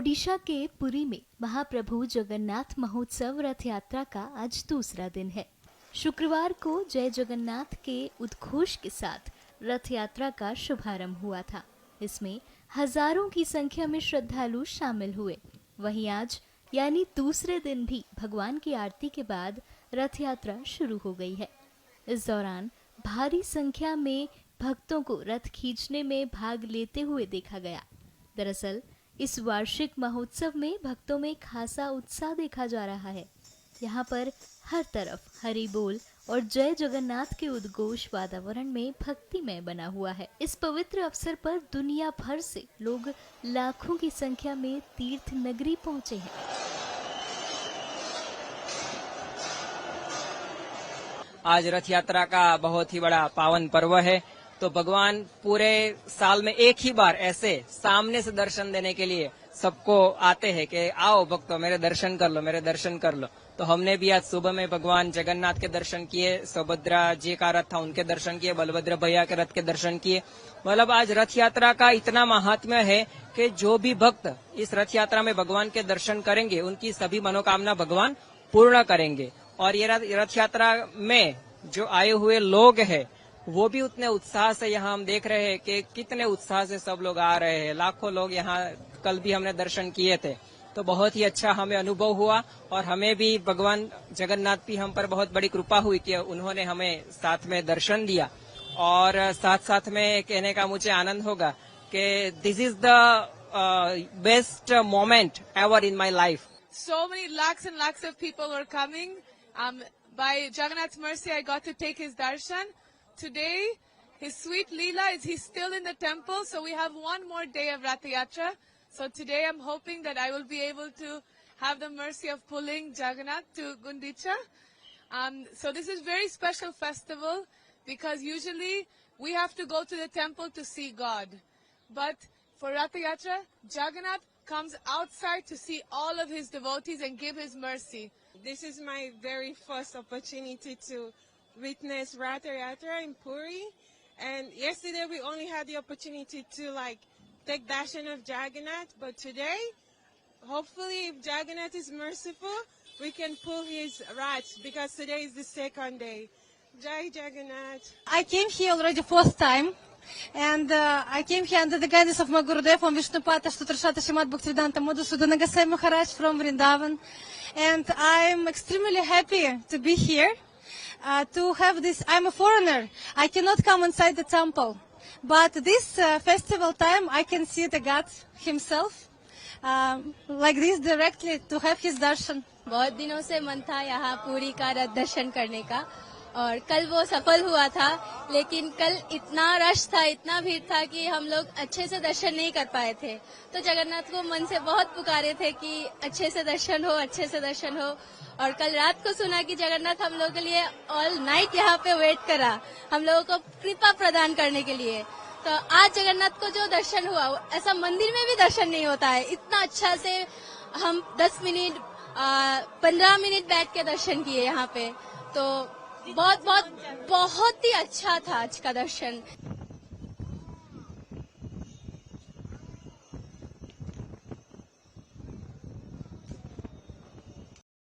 ओडिशा के पुरी में महाप्रभु जगन्नाथ महोत्सव रथ यात्रा का आज दूसरा दिन है। शुक्रवार को जय जगन्नाथ के उद्घोष के साथ रथ यात्रा का शुभारंभ हुआ था। इसमें हजारों की संख्या में श्रद्धालु शामिल हुए। वहीं आज यानी दूसरे दिन भी भगवान की आरती के बाद रथ यात्रा शुरू हो गई है। इस दौरान भारी संख्या में भक्तों को रथ खींचने में भाग लेते हुए देखा गया। दरअसल इस वार्षिक महोत्सव में भक्तों में खासा उत्साह देखा जा रहा है। यहाँ पर हर तरफ हरि बोल और जय जगन्नाथ के उद्घोष वातावरण में भक्तिमय बना हुआ है। इस पवित्र अवसर पर दुनिया भर से लोग लाखों की संख्या में तीर्थ नगरी पहुंचे हैं। आज रथ यात्रा का बहुत ही बड़ा पावन पर्व है, तो भगवान पूरे साल में एक ही बार ऐसे सामने से दर्शन देने के लिए सबको आते हैं कि आओ भक्तों मेरे दर्शन कर लो, मेरे दर्शन कर लो। तो हमने भी आज सुबह में भगवान जगन्नाथ के दर्शन किए, सुभद्रा जी का रथ था उनके दर्शन किए, बलभद्र भैया के रथ के दर्शन किए। मतलब आज रथ यात्रा का इतना महात्म्य है कि जो भी भक्त इस रथ यात्रा में भगवान के दर्शन करेंगे उनकी सभी मनोकामना भगवान पूर्ण करेंगे। और ये रथ यात्रा में जो आए हुए लोग हैं वो भी उतने उत्साह से यहाँ हम देख रहे हैं कि कितने उत्साह से सब लोग आ रहे हैं। लाखों लोग यहाँ कल भी हमने दर्शन किए थे, तो बहुत ही अच्छा हमें अनुभव हुआ। और हमें भी भगवान जगन्नाथ की हम पर बहुत बड़ी कृपा हुई कि उन्होंने हमें साथ में दर्शन दिया। और साथ साथ में कहने का मुझे आनंद होगा कि this is the best moment ever in my life. So many lakhs and lakhs of people were coming. By Jagannath's mercy, I got to take his darshan. Today, his sweet Leela he's still in the temple, so we have one more day of Rath Yatra. So today I'm hoping that I will be able to have the mercy of pulling Jagannath to Gundicha. So this is very special festival because usually we have to go to the temple to see God. But for Rath Yatra, Jagannath comes outside to see all of his devotees and give his mercy. This is my very first opportunity to witness Rath Yatra in Puri, and yesterday we only had the opportunity to take darshan of Jagannath, but today, hopefully if Jagannath is merciful, we can pull his Rath because today is the second day. Jai Jagannath. I came here already fourth time, and I came here under the guidance of my Gurudev from Vishnupata Sutrashata Srimad Bhaktivedanta Madhusudana Goswami Maharaj from Vrindavan, and I'm extremely happy to be here. To have this, I'm a foreigner. I cannot come inside the temple, but this festival time I can see the God Himself like this directly to have His darshan. बहुत दिनों से मन था यहाँ पूरी का रथ दर्शन करने का, और कल वो सफल हुआ था। लेकिन कल इतना रश था, इतना भीड़ था कि हम लोग अच्छे से दर्शन नहीं कर पाए थे। तो जगन्नाथ को मन से बहुत पुकारे थे कि अच्छे से दर्शन हो, अच्छे से दर्शन हो। और कल रात को सुना कि जगन्नाथ हम लोगों के लिए ऑल नाइट यहाँ पे वेट करा, हम लोगों को कृपा प्रदान करने के लिए। तो आज जगन्नाथ को जो दर्शन हुआ, ऐसा मंदिर में भी दर्शन नहीं होता है। इतना अच्छा से हम 10 मिनट 15 मिनट बैठ के दर्शन किए यहाँ पे, तो बहुत बहुत बहुत ही अच्छा था आज का दर्शन।